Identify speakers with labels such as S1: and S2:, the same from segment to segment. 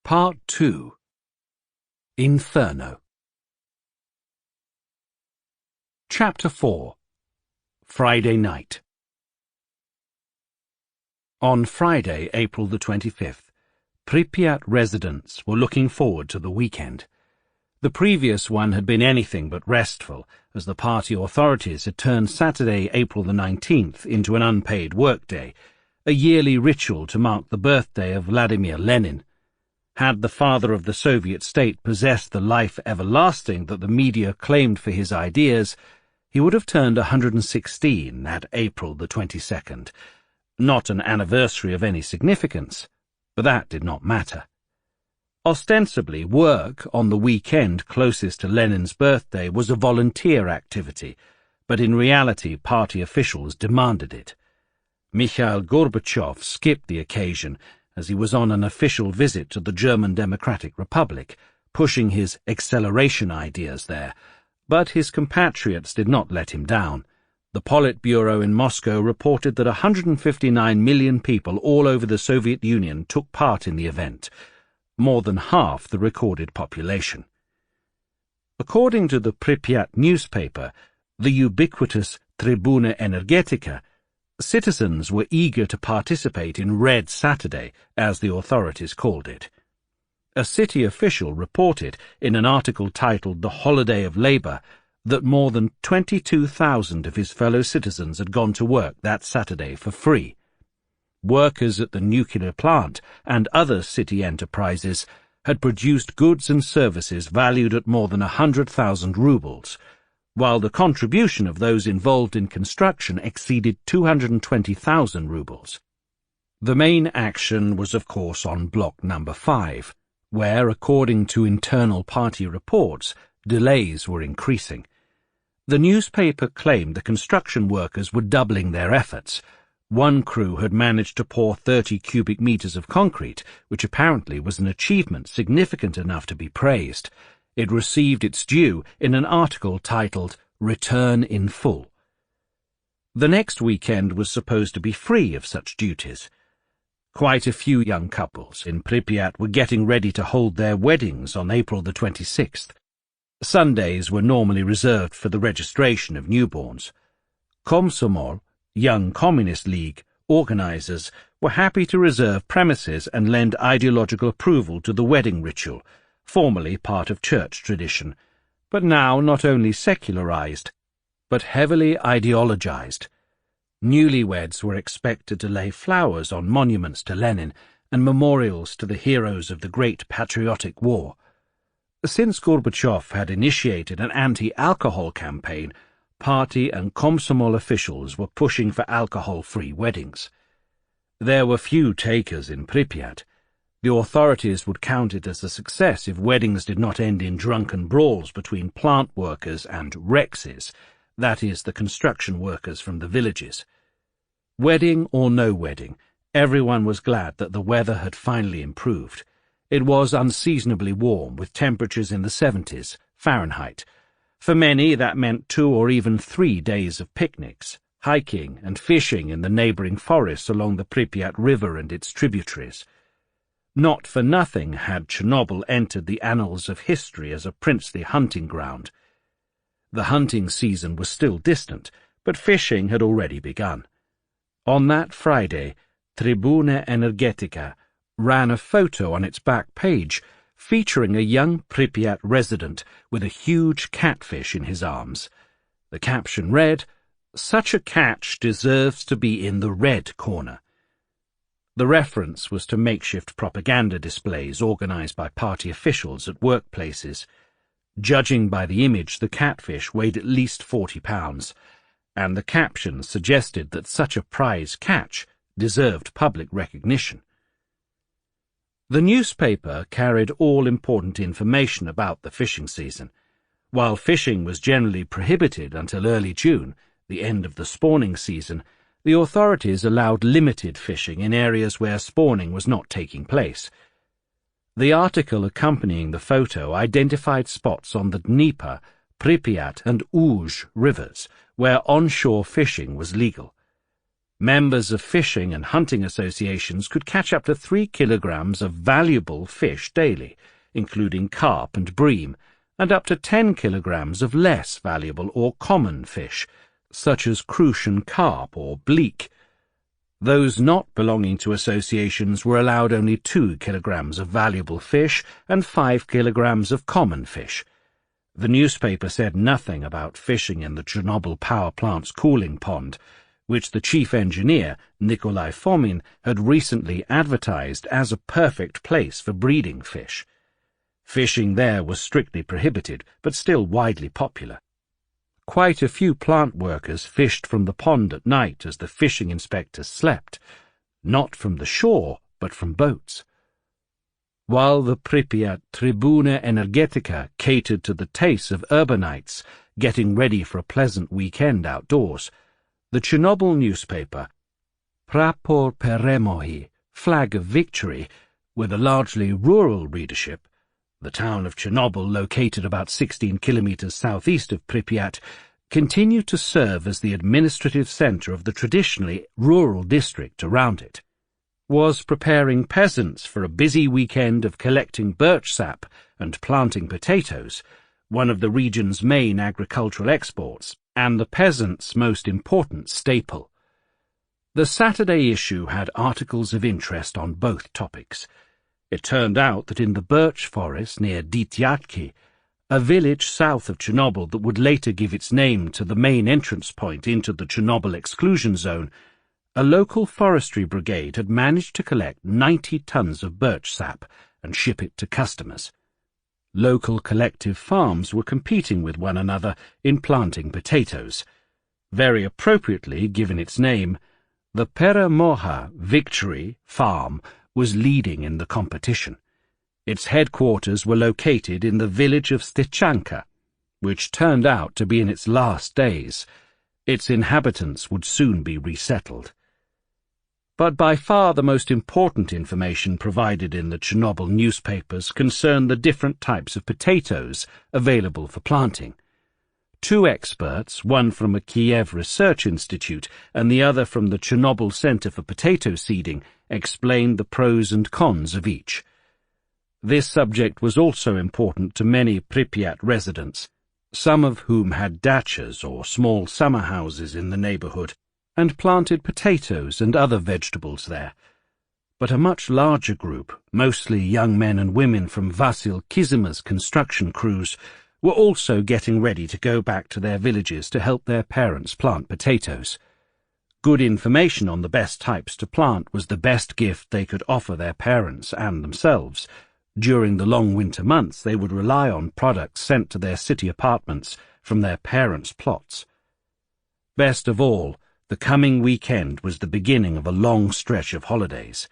S1: Part 2. Inferno. Chapter 4. Friday night. On Friday, April the 25th, Pripyat residents were looking forward to the weekend. The previous one had been anything but restful, as the party authorities had turned Saturday, April the 19th into an unpaid workday, a yearly ritual to mark the birthday of Vladimir Lenin. Had the father of the Soviet state possessed the life everlasting that the media claimed for his ideas, he would have turned 116 at April the 22nd. Not an anniversary of any significance, but that did not matter. Ostensibly, work on the weekend closest to Lenin's birthday was a volunteer activity, but in reality party officials demanded it. Mikhail Gorbachev skipped the occasion as he was on an official visit to the German Democratic Republic, pushing his acceleration ideas there, but his compatriots did not let him down. The Politburo in Moscow reported that 159 million people all over the Soviet Union took part in the event, more than half the recorded population. According to the Pripyat newspaper, the ubiquitous Tribuna Energetica, citizens were eager to participate in Red Saturday, as the authorities called it. A city official reported, in an article titled The Holiday of Labour, that more than 22,000 of his fellow citizens had gone to work that Saturday for free. Workers at the nuclear plant and other city enterprises had produced goods and services valued at more than 100,000 rubles, while the contribution of those involved in construction exceeded 220,000 rubles. The main action was, of course, on block number 5, where, according to internal party reports, delays were increasing. The newspaper claimed the construction workers were doubling their efforts. One crew had managed to pour 30 cubic meters of concrete, which apparently was an achievement significant enough to be praised. It received its due in an article titled Return in Full. The next weekend was supposed to be free of such duties. Quite a few young couples in Pripyat were getting ready to hold their weddings on April the 26th. Sundays were normally reserved for the registration of newborns. Komsomol, Young Communist League, organizers were happy to reserve premises and lend ideological approval to the wedding ritual, formerly part of church tradition, but now not only secularized, but heavily ideologized. Newlyweds were expected to lay flowers on monuments to Lenin and memorials to the heroes of the Great Patriotic War. Since Gorbachev had initiated an anti-alcohol campaign, party and Komsomol officials were pushing for alcohol-free weddings. There were few takers in Pripyat. The authorities would count it as a success if weddings did not end in drunken brawls between plant workers and Rexes, that is, the construction workers from the villages. Wedding or no wedding, everyone was glad that the weather had finally improved. It was unseasonably warm, with temperatures in the 70s Fahrenheit. For many, that meant 2 or even 3 days of picnics, hiking and fishing in the neighboring forests along the Pripyat River and its tributaries. Not for nothing had Chernobyl entered the annals of history as a princely hunting ground. The hunting season was still distant, but fishing had already begun. On that Friday, Tribuna Energetica ran a photo on its back page featuring a young Pripyat resident with a huge catfish in his arms. The caption read, "Such a catch deserves to be in the red corner." The reference was to makeshift propaganda displays organized by party officials at workplaces. Judging by the image, the catfish weighed at least 40 pounds, and the caption suggested that such a prize catch deserved public recognition. The newspaper carried all important information about the fishing season. While fishing was generally prohibited until early June, the end of the spawning season, the authorities allowed limited fishing in areas where spawning was not taking place. The article accompanying the photo identified spots on the Dnieper, Pripyat and Uj rivers where onshore fishing was legal. Members of fishing and hunting associations could catch up to 3 kilograms of valuable fish daily, including carp and bream, and up to 10 kilograms of less valuable or common fish, such as crucian carp or bleak. Those not belonging to associations were allowed only 2 kilograms of valuable fish and 5 kilograms of common fish. The newspaper said nothing about fishing in the Chernobyl power plant's cooling pond, which the chief engineer, Nikolai Fomin, had recently advertised as a perfect place for breeding fish. Fishing there was strictly prohibited, but still widely popular. Quite a few plant workers fished from the pond at night as the fishing inspectors slept, not from the shore, but from boats. While the Pripyat Tribuna Energetica catered to the tastes of urbanites, getting ready for a pleasant weekend outdoors, the Chernobyl newspaper, Prapor Peremohi, Flag of Victory, with a largely rural readership, the town of Chernobyl, located about 16 kilometers southeast of Pripyat, continued to serve as the administrative center of the traditionally rural district around it, was preparing peasants for a busy weekend of collecting birch sap and planting potatoes, one of the region's main agricultural exports, and the peasants' most important staple. The Saturday issue had articles of interest on both topics. It turned out that in the birch forest near Dityatki, a village south of Chernobyl that would later give its name to the main entrance point into the Chernobyl exclusion zone, a local forestry brigade had managed to collect 90 tons of birch sap and ship it to customers. Local collective farms were competing with one another in planting potatoes. Very appropriately given its name, the Peremoha Victory Farm was leading in the competition. Its headquarters were located in the village of Stichanka, which turned out to be in its last days. Its inhabitants would soon be resettled. But by far the most important information provided in the Chernobyl newspapers concerned the different types of potatoes available for planting. 2 experts, one from a Kiev research institute and the other from the Chernobyl Center for Potato Seeding, explained the pros and cons of each. This subject was also important to many Pripyat residents, some of whom had dachas or small summer houses in the neighborhood, and planted potatoes and other vegetables there. But a much larger group, mostly young men and women from Vasil Kizima's construction crews, were also getting ready to go back to their villages to help their parents plant potatoes. Good information on the best types to plant was the best gift they could offer their parents and themselves. During the long winter months, they would rely on products sent to their city apartments from their parents' plots. Best of all, the coming weekend was the beginning of a long stretch of holidays.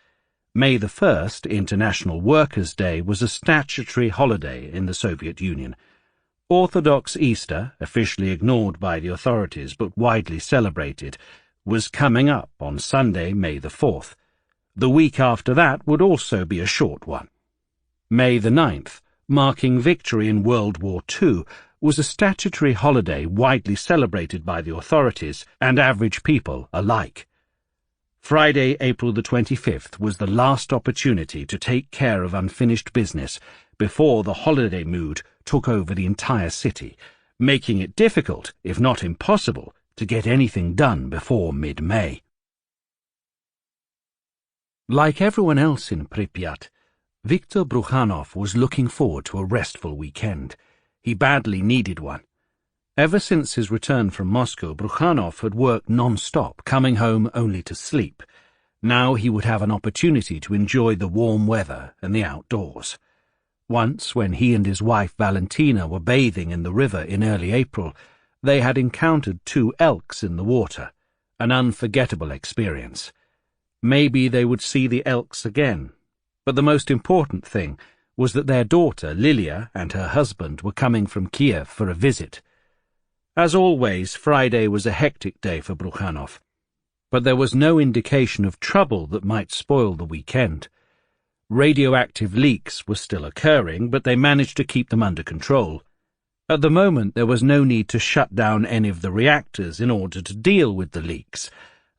S1: May the 1st, International Workers' Day, was a statutory holiday in the Soviet Union. Orthodox Easter, officially ignored by the authorities but widely celebrated, was coming up on Sunday, May the 4th. The week after that would also be a short one. May the 9th, marking victory in World War II, was a statutory holiday widely celebrated by the authorities and average people alike. Friday, April the 25th, was the last opportunity to take care of unfinished business before the holiday mood took over the entire city, making it difficult, if not impossible, to get anything done before mid-May. Like everyone else in Pripyat, Viktor Brukhanov was looking forward to a restful weekend. He badly needed one. Ever since his return from Moscow, Brukhanov had worked non-stop, coming home only to sleep. Now he would have an opportunity to enjoy the warm weather and the outdoors. Once, when he and his wife Valentina were bathing in the river in early April, they had encountered 2 elks in the water, an unforgettable experience. Maybe they would see the elks again, but the most important thing was that their daughter, Lilia, and her husband were coming from Kiev for a visit. As always, Friday was a hectic day for Brukhanov, but there was no indication of trouble that might spoil the weekend. Radioactive leaks were still occurring, but they managed to keep them under control. At the moment, there was no need to shut down any of the reactors in order to deal with the leaks,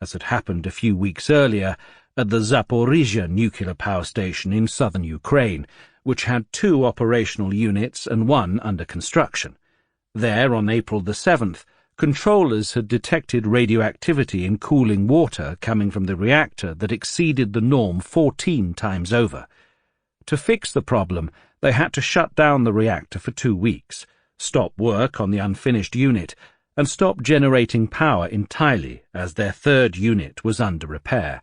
S1: as had happened a few weeks earlier at the Zaporizhzhia nuclear power station in southern Ukraine, which had 2 operational units and 1 under construction. There, on April the 7th, controllers had detected radioactivity in cooling water coming from the reactor that exceeded the norm 14 times over. To fix the problem, they had to shut down the reactor for 2 weeks, stop work on the unfinished unit, and stop generating power entirely as their 3rd unit was under repair.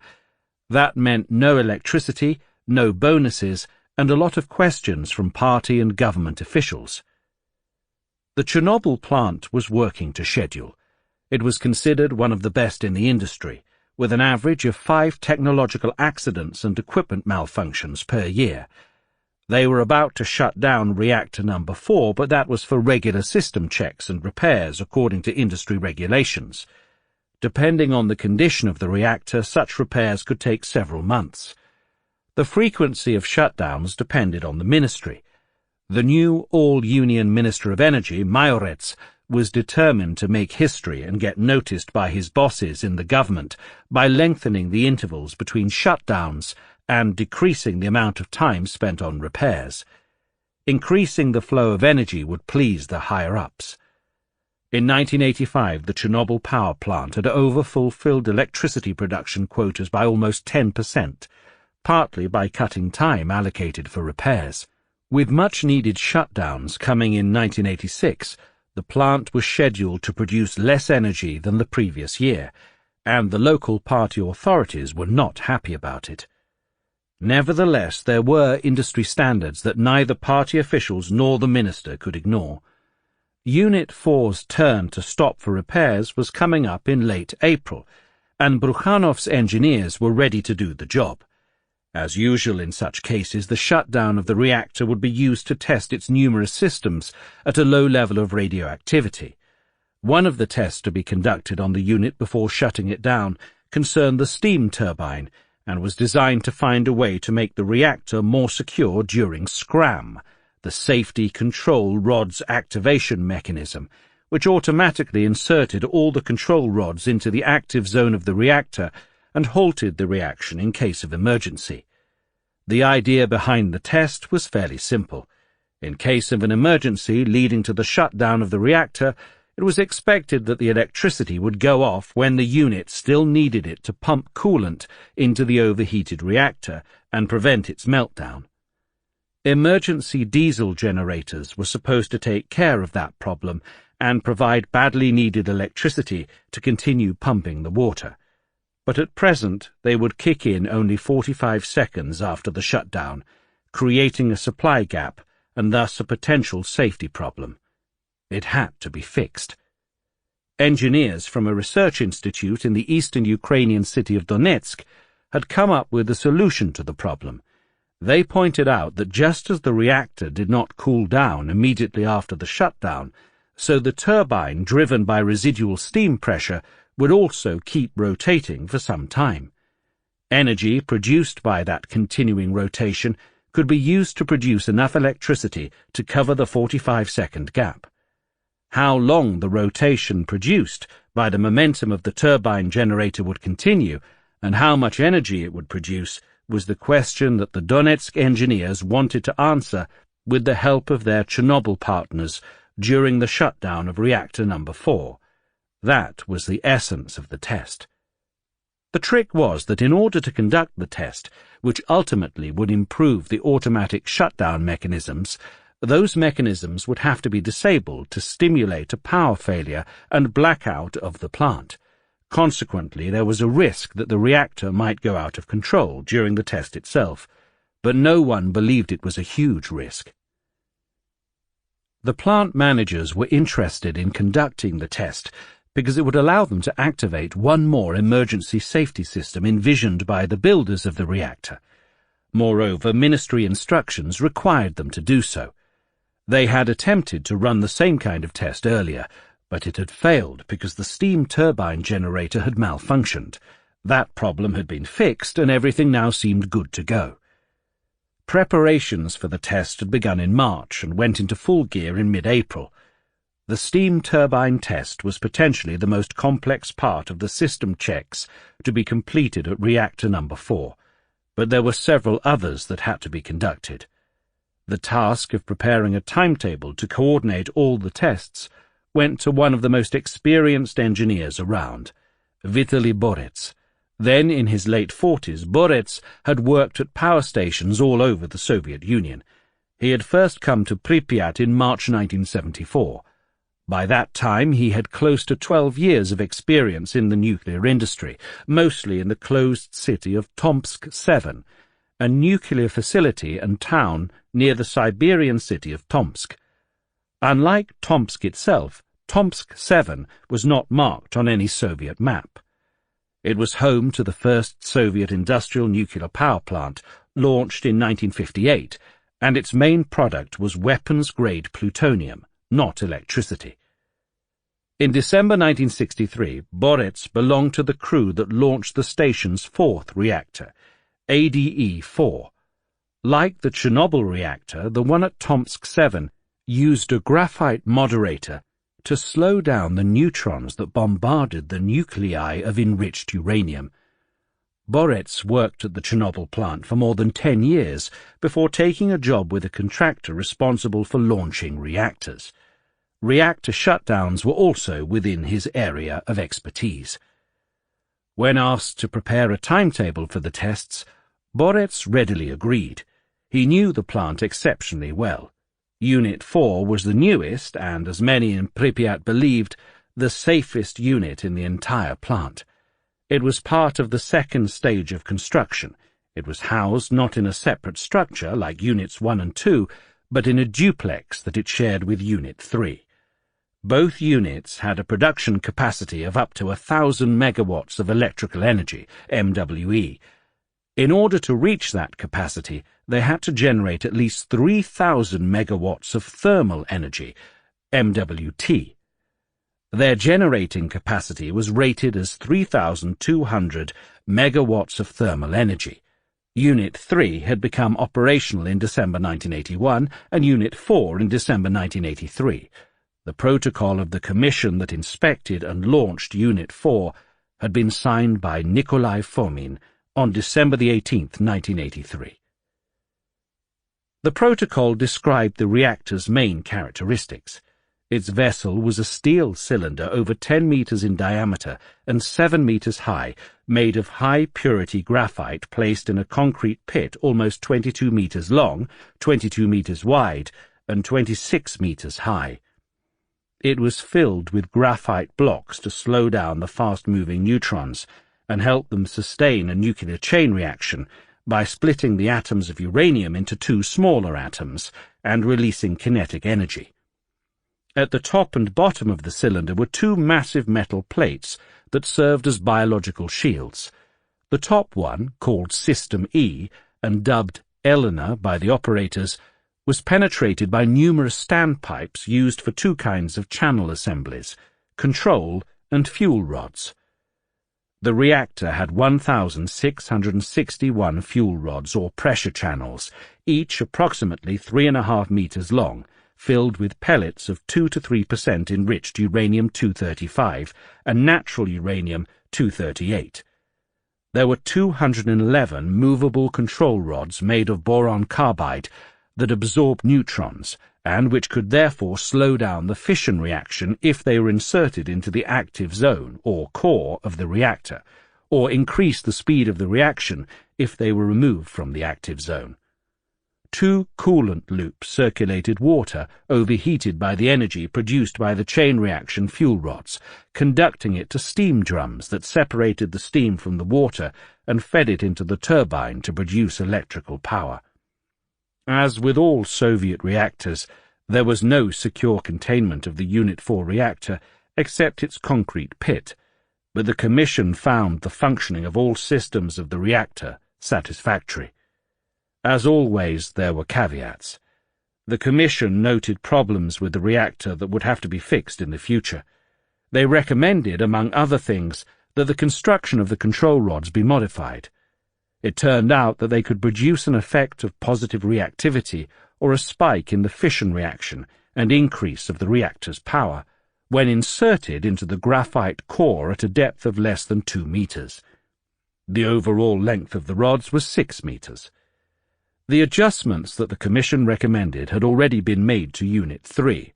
S1: That meant no electricity, no bonuses, and a lot of questions from party and government officials. The Chernobyl plant was working to schedule. It was considered one of the best in the industry, with an average of 5 technological accidents and equipment malfunctions per year. They were about to shut down reactor number 4, but that was for regular system checks and repairs according to industry regulations. Depending on the condition of the reactor, such repairs could take several months. The frequency of shutdowns depended on the ministry. The new all-union Minister of Energy, Mayorets, was determined to make history and get noticed by his bosses in the government by lengthening the intervals between shutdowns and decreasing the amount of time spent on repairs. Increasing the flow of energy would please the higher-ups. In 1985, the Chernobyl power plant had over-fulfilled electricity production quotas by almost 10%, partly by cutting time allocated for repairs. With much-needed shutdowns coming in 1986, the plant was scheduled to produce less energy than the previous year, and the local party authorities were not happy about it. Nevertheless, there were industry standards that neither party officials nor the minister could ignore. Unit 4's turn to stop for repairs was coming up in late April, and Brukhanov's engineers were ready to do the job. As usual in such cases, the shutdown of the reactor would be used to test its numerous systems at a low level of radioactivity. One of the tests to be conducted on the unit before shutting it down concerned the steam turbine and was designed to find a way to make the reactor more secure during SCRAM, the Safety Control Rods Activation Mechanism, which automatically inserted all the control rods into the active zone of the reactor and halted the reaction in case of emergency. The idea behind the test was fairly simple. In case of an emergency leading to the shutdown of the reactor, it was expected that the electricity would go off when the unit still needed it to pump coolant into the overheated reactor and prevent its meltdown. Emergency diesel generators were supposed to take care of that problem and provide badly needed electricity to continue pumping the water. But at present they would kick in only 45 seconds after the shutdown, creating a supply gap and thus a potential safety problem. It had to be fixed. Engineers from a research institute in the eastern Ukrainian city of Donetsk had come up with a solution to the problem. They pointed out that just as the reactor did not cool down immediately after the shutdown, so the turbine driven by residual steam pressure would also keep rotating for some time. Energy produced by that continuing rotation could be used to produce enough electricity to cover the 45-second gap. How long the rotation produced by the momentum of the turbine generator would continue, and how much energy it would produce, was the question that the Donetsk engineers wanted to answer with the help of their Chernobyl partners during the shutdown of reactor number 4. That was the essence of the test. The trick was that in order to conduct the test, which ultimately would improve the automatic shutdown mechanisms, those mechanisms would have to be disabled to stimulate a power failure and blackout of the plant. Consequently, there was a risk that the reactor might go out of control during the test itself, but no one believed it was a huge risk. The plant managers were interested in conducting the test because it would allow them to activate one more emergency safety system envisioned by the builders of the reactor. Moreover, ministry instructions required them to do so. They had attempted to run the same kind of test earlier, but it had failed because the steam turbine generator had malfunctioned. That problem had been fixed, and everything now seemed good to go. Preparations for the test had begun in March and went into full gear in mid-April. The steam turbine test was potentially the most complex part of the system checks to be completed at reactor number 4, but there were several others that had to be conducted. The task of preparing a timetable to coordinate all the tests went to one of the most experienced engineers around, Vitaly Borets. Then, in his late 40s, Borets had worked at power stations all over the Soviet Union. He had first come to Pripyat in March 1974. By that time, he had close to 12 years of experience in the nuclear industry, mostly in the closed city of Tomsk-7, a nuclear facility and town near the Siberian city of Tomsk. Unlike Tomsk itself, Tomsk-7 was not marked on any Soviet map. It was home to the first Soviet industrial nuclear power plant, launched in 1958, and its main product was weapons-grade plutonium, not electricity. In December 1963, Borets belonged to the crew that launched the station's 4th reactor, ADE-4. Like the Chernobyl reactor, the one at Tomsk-7 used a graphite moderator to slow down the neutrons that bombarded the nuclei of enriched uranium. Borets worked at the Chernobyl plant for more than 10 years before taking a job with a contractor responsible for launching reactors. Reactor shutdowns were also within his area of expertise. When asked to prepare a timetable for the tests, Borets readily agreed. He knew the plant exceptionally well. Unit 4 was the newest and, as many in Pripyat believed, the safest unit in the entire plant. It was part of the second stage of construction. It was housed not in a separate structure like Units 1 and 2, but in a duplex that it shared with Unit 3. Both units had a production capacity of up to 1,000 megawatts of electrical energy, MWE. In order to reach that capacity, they had to generate at least 3,000 megawatts of thermal energy, MWT. Their generating capacity was rated as 3,200 megawatts of thermal energy. Unit 3 had become operational in December 1981 and Unit 4 in December 1983. The protocol of the commission that inspected and launched Unit 4 had been signed by Nikolai Fomin on December 18, 1983. The protocol described the reactor's main characteristics. Its vessel was a steel cylinder over 10 meters in diameter and 7 meters high, made of high-purity graphite placed in a concrete pit almost 22 meters long, 22 meters wide, and 26 meters high. It was filled with graphite blocks to slow down the fast-moving neutrons and help them sustain a nuclear chain reaction by splitting the atoms of uranium into 2 smaller atoms and releasing kinetic energy. At the top and bottom of the cylinder were 2 massive metal plates that served as biological shields. The top one, called System E and dubbed Eleanor by the operators, was penetrated by numerous standpipes used for 2 kinds of channel assemblies, control and fuel rods. The reactor had 1,661 fuel rods or pressure channels, each approximately 3.5 meters long, filled with pellets of 2 to 3% enriched uranium-235 and natural uranium-238. There were 211 movable control rods made of boron carbide that absorbed neutrons and which could therefore slow down the fission reaction if they were inserted into the active zone or core of the reactor, or increase the speed of the reaction if they were removed from the active zone. 2 coolant loops circulated water overheated by the energy produced by the chain reaction fuel rods, conducting it to steam drums that separated the steam from the water and fed it into the turbine to produce electrical power. As with all Soviet reactors, there was no secure containment of the Unit 4 reactor except its concrete pit, but the Commission found the functioning of all systems of the reactor satisfactory. As always, there were caveats. The Commission noted problems with the reactor that would have to be fixed in the future. They recommended, among other things, that the construction of the control rods be modified. It turned out that they could produce an effect of positive reactivity or a spike in the fission reaction and increase of the reactor's power when inserted into the graphite core at a depth of less than 2 meters. The overall length of the rods was 6 meters. The adjustments that the Commission recommended had already been made to Unit 3.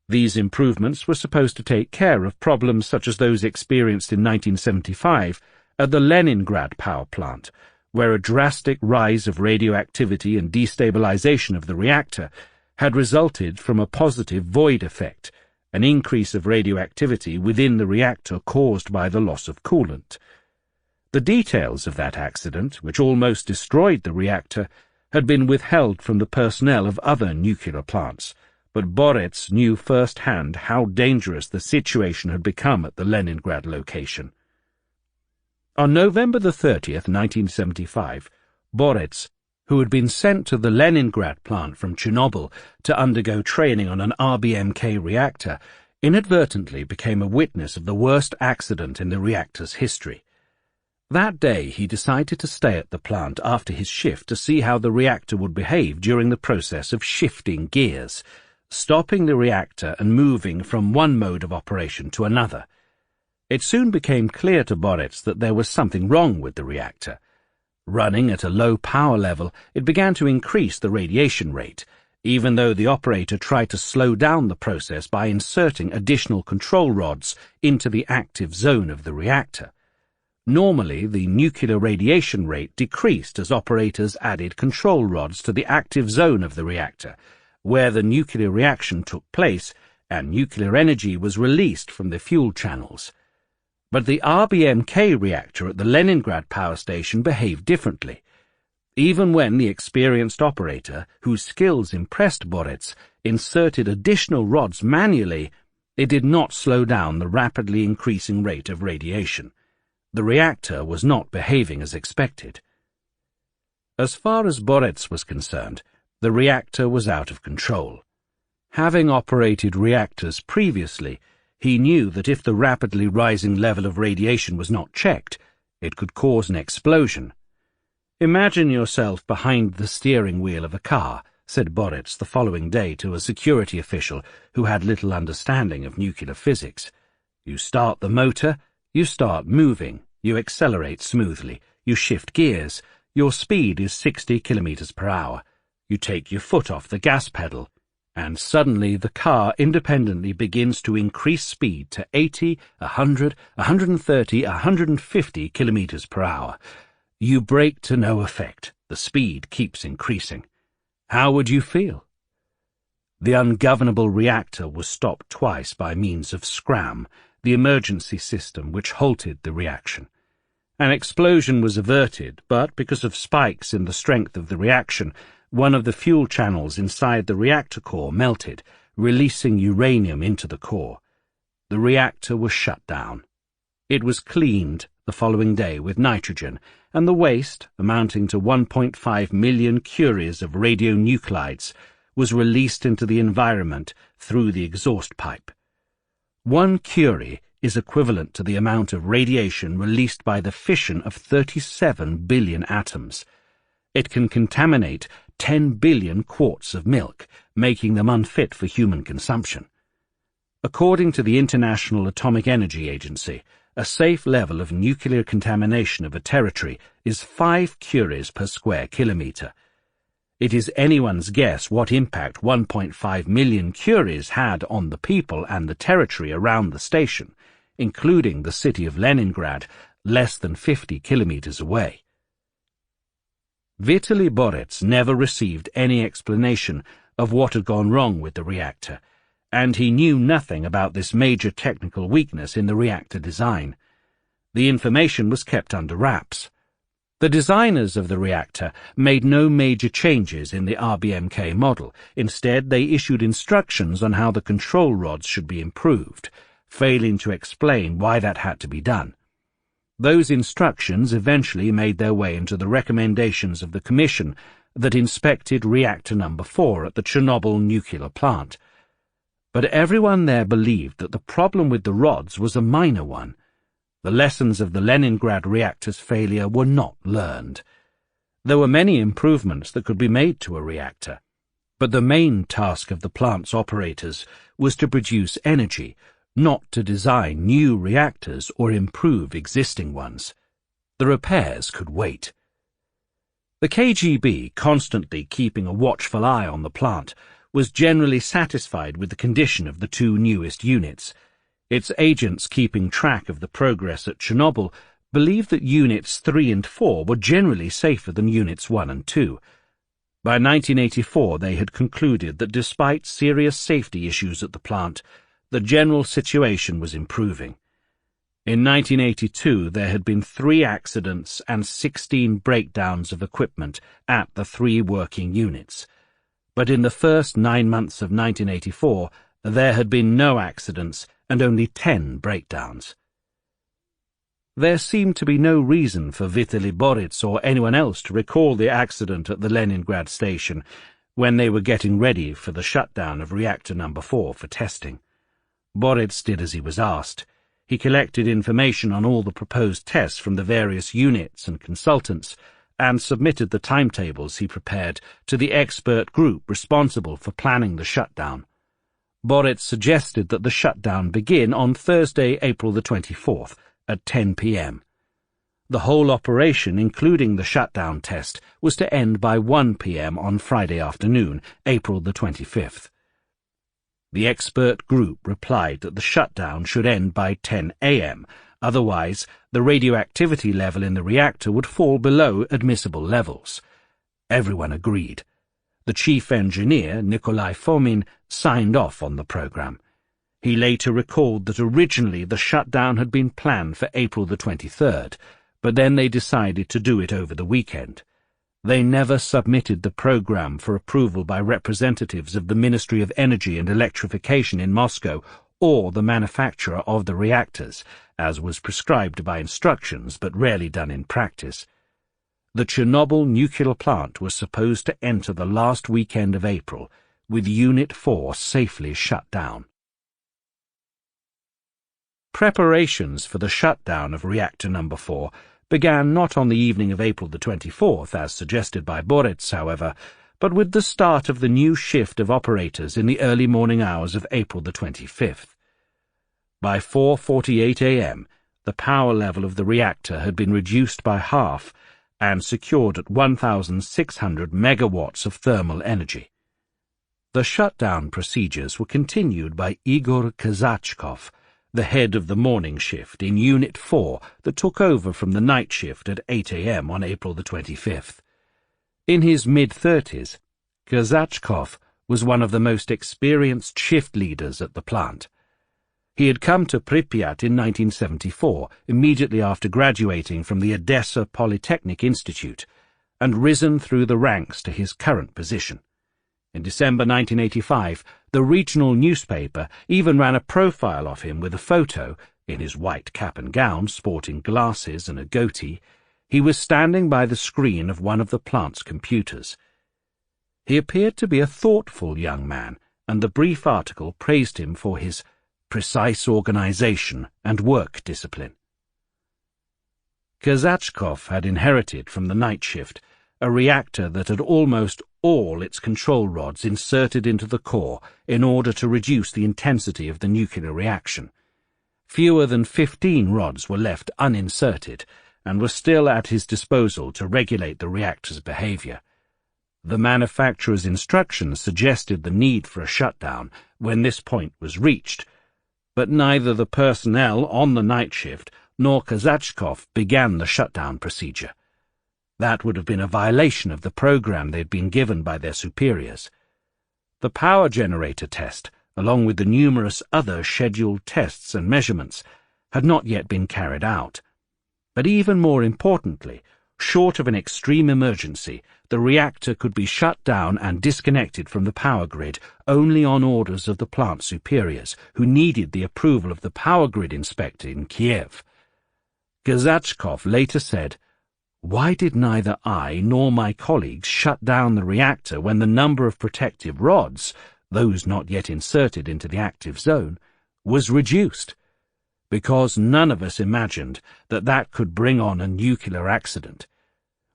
S1: These improvements were supposed to take care of problems such as those experienced in 1975 at the Leningrad power plant, where a drastic rise of radioactivity and destabilization of the reactor had resulted from a positive void effect, an increase of radioactivity within the reactor caused by the loss of coolant. The details of that accident, which almost destroyed the reactor, had been withheld from the personnel of other nuclear plants, but Borets knew firsthand how dangerous the situation had become at the Leningrad location. On November 30th, 1975, Borets, who had been sent to the Leningrad plant from Chernobyl to undergo training on an RBMK reactor, inadvertently became a witness of the worst accident in the reactor's history. That day he decided to stay at the plant after his shift to see how the reactor would behave during the process of shifting gears, stopping the reactor and moving from one mode of operation to another. It soon became clear to Borets that there was something wrong with the reactor. Running at a low power level, it began to increase the radiation rate, even though the operator tried to slow down the process by inserting additional control rods into the active zone of the reactor. Normally, the nuclear radiation rate decreased as operators added control rods to the active zone of the reactor, where the nuclear reaction took place and nuclear energy was released from the fuel channels. But the RBMK reactor at the Leningrad power station behaved differently. Even when the experienced operator, whose skills impressed Borets, inserted additional rods manually, it did not slow down the rapidly increasing rate of radiation. The reactor was not behaving as expected. As far as Borets was concerned, the reactor was out of control. Having operated reactors previously, he knew that if the rapidly rising level of radiation was not checked, it could cause an explosion. "Imagine yourself behind the steering wheel of a car," said Borets the following day to a security official who had little understanding of nuclear physics. "You start the motor, you start moving, you accelerate smoothly, you shift gears, your speed is 60 kilometers per hour. You take your foot off the gas pedal, and suddenly the car independently begins to increase speed to 80, 100, 130, 150 kilometers per hour. You brake to no effect. The speed keeps increasing. How would you feel?" The ungovernable reactor was stopped twice by means of SCRAM, the emergency system which halted the reaction. An explosion was averted, but because of spikes in the strength of the reaction, one of the fuel channels inside the reactor core melted, releasing uranium into the core. The reactor was shut down. It was cleaned the following day with nitrogen, and the waste, amounting to 1.5 million curies of radionuclides, was released into the environment through the exhaust pipe. 1 curie is equivalent to the amount of radiation released by the fission of 37 billion atoms. It can contaminate 10 billion quarts of milk, making them unfit for human consumption. According to the International Atomic Energy Agency, a safe level of nuclear contamination of a territory is 5 curies per square kilometre. It is anyone's guess what impact 1.5 million curies had on the people and the territory around the station, including the city of Leningrad, less than 50 kilometers away. Vitaly Borets never received any explanation of what had gone wrong with the reactor, and he knew nothing about this major technical weakness in the reactor design. The information was kept under wraps. The designers of the reactor made no major changes in the RBMK model. Instead, they issued instructions on how the control rods should be improved, failing to explain why that had to be done. Those instructions eventually made their way into the recommendations of the Commission that inspected reactor number 4 at the Chernobyl nuclear plant. But everyone there believed that the problem with the rods was a minor one. The lessons of the Leningrad reactor's failure were not learned. There were many improvements that could be made to a reactor, But the main task of the plant's operators was to produce energy, not to design new reactors or improve existing ones. The repairs could wait. The KGB, constantly keeping a watchful eye on the plant, was generally satisfied with the condition of the two newest units. Its agents keeping track of the progress at Chernobyl believed that Units 3 and 4 were generally safer than Units 1 and 2. By 1984 they had concluded that despite serious safety issues at the plant, the general situation was improving. In 1982 there had been 3 accidents and 16 breakdowns of equipment at the 3 working units. But in the first 9 months of 1984 there had been no accidents and only 10 breakdowns. There seemed to be no reason for Vitaly Borits or anyone else to recall the accident at the Leningrad station when they were getting ready for the shutdown of reactor number 4 for testing. Borits did as he was asked. He collected information on all the proposed tests from the various units and consultants and submitted the timetables he prepared to the expert group responsible for planning the shutdown. Borits suggested that the shutdown begin on Thursday, April the 24th, at 10 p.m. The whole operation, including the shutdown test, was to end by 1 p.m. on Friday afternoon, April the 25th. The expert group replied that the shutdown should end by 10 a.m., otherwise the radioactivity level in the reactor would fall below admissible levels. Everyone agreed. The chief engineer, Nikolai Fomin, signed off on the program. He later recalled that originally the shutdown had been planned for April the 23rd, but then they decided to do it over the weekend. They never submitted the program for approval by representatives of the Ministry of Energy and Electrification in Moscow or the manufacturer of the reactors, as was prescribed by instructions but rarely done in practice. The Chernobyl nuclear plant was supposed to enter the last weekend of April, with Unit 4 safely shut down. Preparations for the shutdown of reactor number 4 began not on the evening of April the 24th, as suggested by Borits, however, but with the start of the new shift of operators in the early morning hours of April the 25th. By 4:48 a.m., the power level of the reactor had been reduced by half and secured at 1,600 megawatts of thermal energy. The shutdown procedures were continued by Igor Kazachkov, the head of the morning shift in Unit 4 that took over from the night shift at 8 a.m. on April the 25th. In his mid-30s, Kazachkov was one of the most experienced shift leaders at the plant. He had come to Pripyat in 1974, immediately after graduating from the Odessa Polytechnic Institute, and risen through the ranks to his current position. In December 1985, the regional newspaper even ran a profile of him with a photo, in his white cap and gown, sporting glasses and a goatee. He was standing by the screen of one of the plant's computers. He appeared to be a thoughtful young man, and the brief article praised him for his precise organization and work discipline. Kazachkov had inherited from the night shift a reactor that had almost all its control rods inserted into the core in order to reduce the intensity of the nuclear reaction. Fewer than 15 rods were left uninserted and were still at his disposal to regulate the reactor's behavior. The manufacturer's instructions suggested the need for a shutdown when this point was reached, but neither the personnel on the night shift nor Kazachkov began the shutdown procedure. That would have been a violation of the program they had been given by their superiors. The power generator test, along with the numerous other scheduled tests and measurements, had not yet been carried out. But even more importantly, short of an extreme emergency, the reactor could be shut down and disconnected from the power grid only on orders of the plant superiors, who needed the approval of the power grid inspector in Kiev. Kazachkov later said, "Why did neither I nor my colleagues shut down the reactor when the number of protective rods, those not yet inserted into the active zone, was reduced? Because none of us imagined that that could bring on a nuclear accident.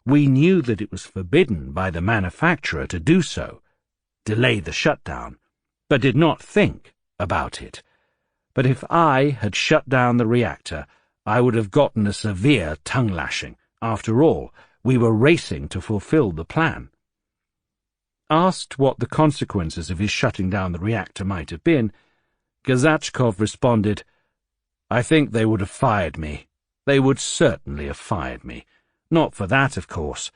S1: We knew that it was forbidden by the manufacturer to do so. delay the shutdown, but did not think about it. But if I had shut down the reactor, I would have gotten a severe tongue-lashing. After all, we were racing to fulfill the plan. Asked what the consequences of his shutting down the reactor might have been, Gazachkov responded, "I think they would have fired me. They would certainly have fired me. Not for that, of course,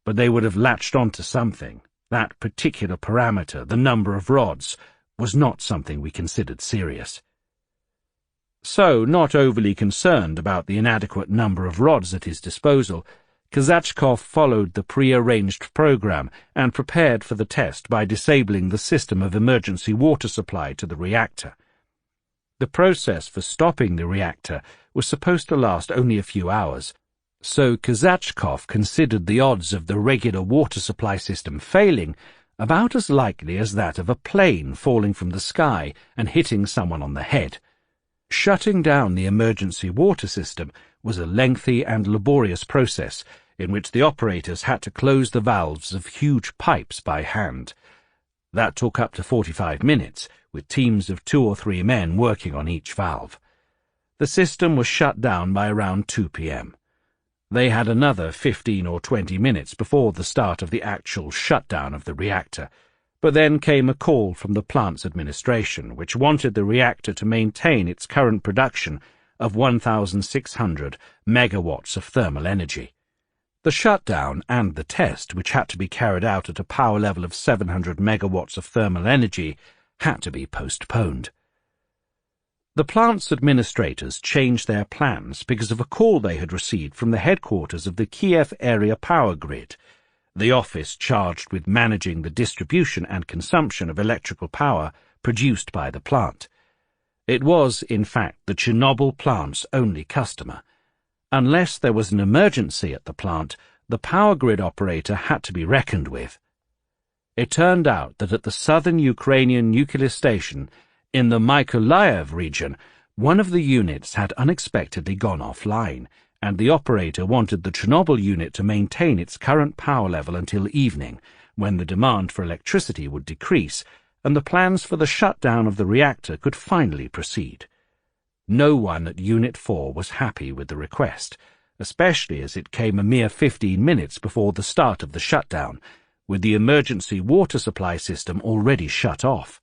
S1: but they would have latched onto something. That particular parameter, the number of rods, was not something we considered serious." So, not overly concerned about the inadequate number of rods at his disposal, Gazachkov followed the pre-arranged program and prepared for the test by disabling the system of emergency water supply to the reactor. The process for stopping the reactor was supposed to last only a few hours, so Gazachkov considered the odds of the regular water supply system failing about as likely as that of a plane falling from the sky and hitting someone on the head. Shutting down the emergency water system was a lengthy and laborious process in which the operators had to close the valves of huge pipes by hand. That took up to 45 minutes, with teams of 2 or 3 men working on each valve. The system was shut down by around 2 p.m. They had another 15 or 20 minutes before the start of the actual shutdown of the reactor, but then came a call from the plant's administration, which wanted the reactor to maintain its current production of 1,600 megawatts of thermal energy. The shutdown and the test, which had to be carried out at a power level of 700 megawatts of thermal energy, had to be postponed. The plant's administrators changed their plans because of a call they had received from the headquarters of the Kiev area power grid, the office charged with managing the distribution and consumption of electrical power produced by the plant. It was, in fact, the Chernobyl plant's only customer. Unless there was an emergency at the plant, the power grid operator had to be reckoned with. It turned out that at the southern Ukrainian nuclear station, in the Mykolaiv region, one of the units had unexpectedly gone offline, and the operator wanted the Chernobyl unit to maintain its current power level until evening, when the demand for electricity would decrease, and the plans for the shutdown of the reactor could finally proceed. No one at Unit 4 was happy with the request, especially as it came a mere 15 minutes before the start of the shutdown, with the emergency water supply system already shut off.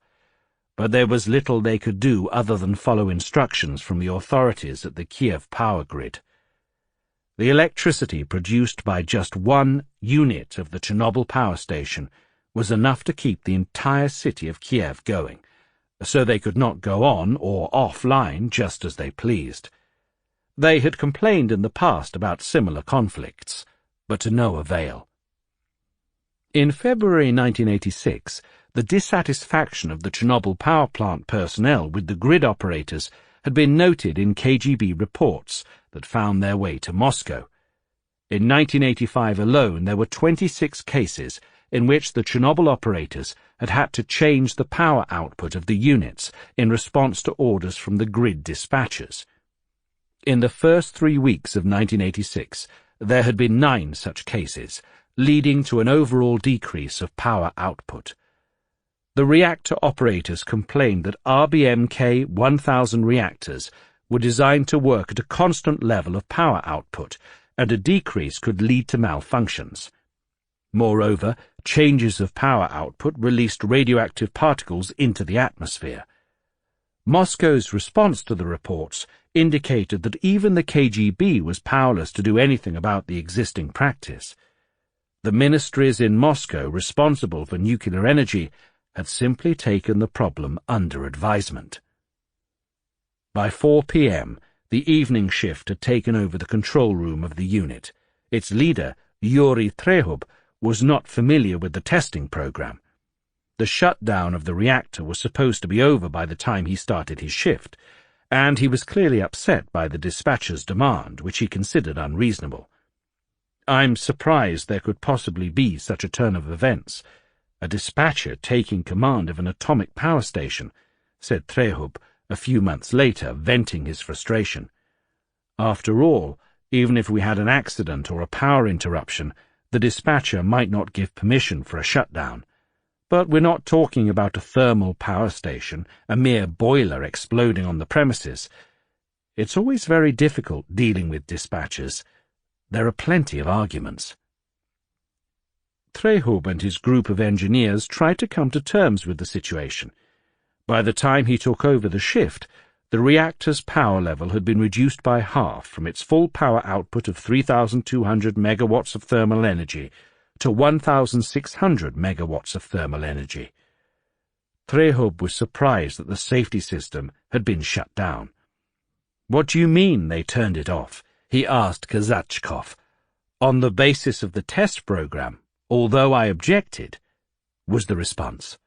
S1: But there was little they could do other than follow instructions from the authorities at the Kiev power grid. The electricity produced by just one unit of the Chernobyl power station was enough to keep the entire city of Kiev going, so they could not go on or offline just as they pleased. They had complained in the past about similar conflicts, but to no avail. In February 1986, the dissatisfaction of the Chernobyl power plant personnel with the grid operators had been noted in KGB reports that found their way to Moscow. In 1985 alone, there were 26 cases in which the Chernobyl operators had to change the power output of the units in response to orders from the grid dispatchers. In the first 3 weeks of 1986, there had been 9 such cases, leading to an overall decrease of power output. The reactor operators complained that RBMK 1000 reactors were designed to work at a constant level of power output, and a decrease could lead to malfunctions. Moreover, changes of power output released radioactive particles into the atmosphere. Moscow's response to the reports indicated that even the KGB was powerless to do anything about the existing practice. The ministries in Moscow responsible for nuclear energy had simply taken the problem under advisement. By 4 p.m., the evening shift had taken over the control room of the unit. Its leader, Yuri Trehub, was not familiar with the testing program. The shutdown of the reactor was supposed to be over by the time he started his shift, and he was clearly upset by the dispatcher's demand, which he considered unreasonable. "I'm surprised there could possibly be such a turn of events. A dispatcher taking command of an atomic power station," said Trehub a few months later, venting his frustration. "After all, even if we had an accident or a power interruption, the dispatcher might not give permission for a shutdown. But we're not talking about a thermal power station, a mere boiler exploding on the premises. It's always very difficult dealing with dispatchers. There are plenty of arguments. Serhii and his group of engineers tried to come to terms with the situation. By the time he took over the shift, the reactor's power level had been reduced by half from its full power output of 3,200 megawatts of thermal energy to 1,600 megawatts of thermal energy. Serhii was surprised that the safety system had been shut down. "What do you mean they turned it off?" he asked Kazachkov. "On the basis of the test program, although I objected," was the response.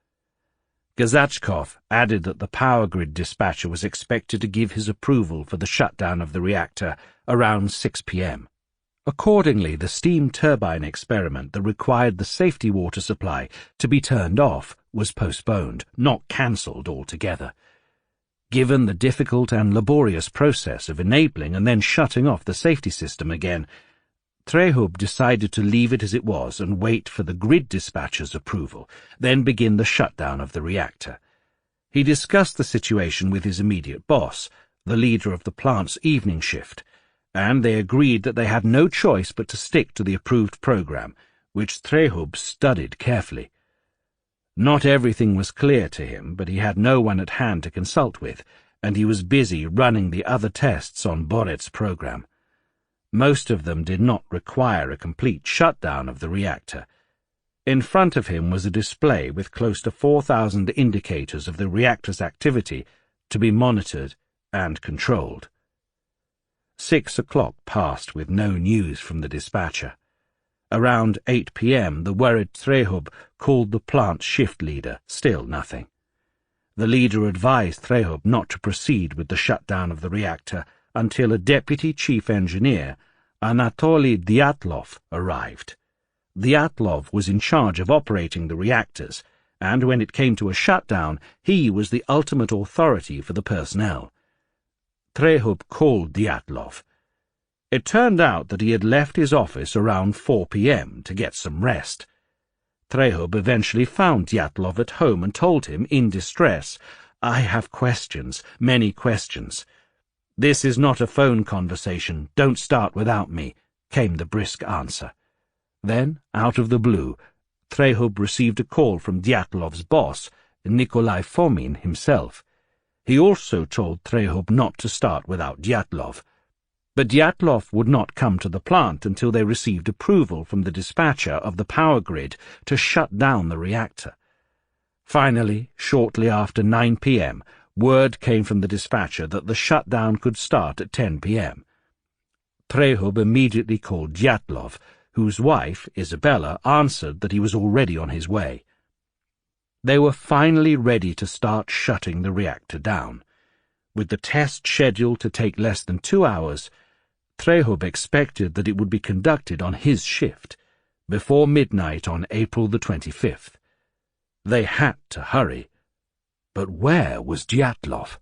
S1: Kazachkov added that the power grid dispatcher was expected to give his approval for the shutdown of the reactor around 6 p.m. Accordingly, the steam turbine experiment that required the safety water supply to be turned off was postponed, not cancelled altogether. Given the difficult and laborious process of enabling and then shutting off the safety system again, Serhii decided to leave it as it was and wait for the grid dispatcher's approval, then begin the shutdown of the reactor. He discussed the situation with his immediate boss, the leader of the plant's evening shift, and they agreed that they had no choice but to stick to the approved program, which Serhii studied carefully. Not everything was clear to him, but he had no one at hand to consult with, and he was busy running the other tests on Boret's program. Most of them did not require a complete shutdown of the reactor. In front of him was a display with close to 4,000 indicators of the reactor's activity to be monitored and controlled. 6 o'clock passed with no news from the dispatcher. Around 8 p.m. the worried Serhii called the plant shift leader, still nothing. The leader advised Serhii not to proceed with the shutdown of the reactor until a deputy chief engineer, Anatoly Dyatlov, arrived. Dyatlov was in charge of operating the reactors, and when it came to a shutdown, he was the ultimate authority for the personnel. Serhii called Dyatlov. It turned out that he had left his office around 4 p.m. to get some rest. Serhii eventually found Dyatlov at home and told him, in distress, "I have questions, many questions." "This is not a phone conversation. Don't start without me," came the brisk answer. Then, out of the blue, Serhii received a call from Dyatlov's boss, Nikolai Fomin himself. He also told Serhii not to start without Dyatlov. But Dyatlov would not come to the plant until they received approval from the dispatcher of the power grid to shut down the reactor. Finally, shortly after 9 p.m., word came from the dispatcher that the shutdown could start at 10 p.m. Serhii immediately called Dyatlov, whose wife, Isabella, answered that he was already on his way. They were finally ready to start shutting the reactor down. With the test scheduled to take less than 2 hours, Serhii expected that it would be conducted on his shift, before midnight on April the 25th. They had to hurry. But where was Dyatlov?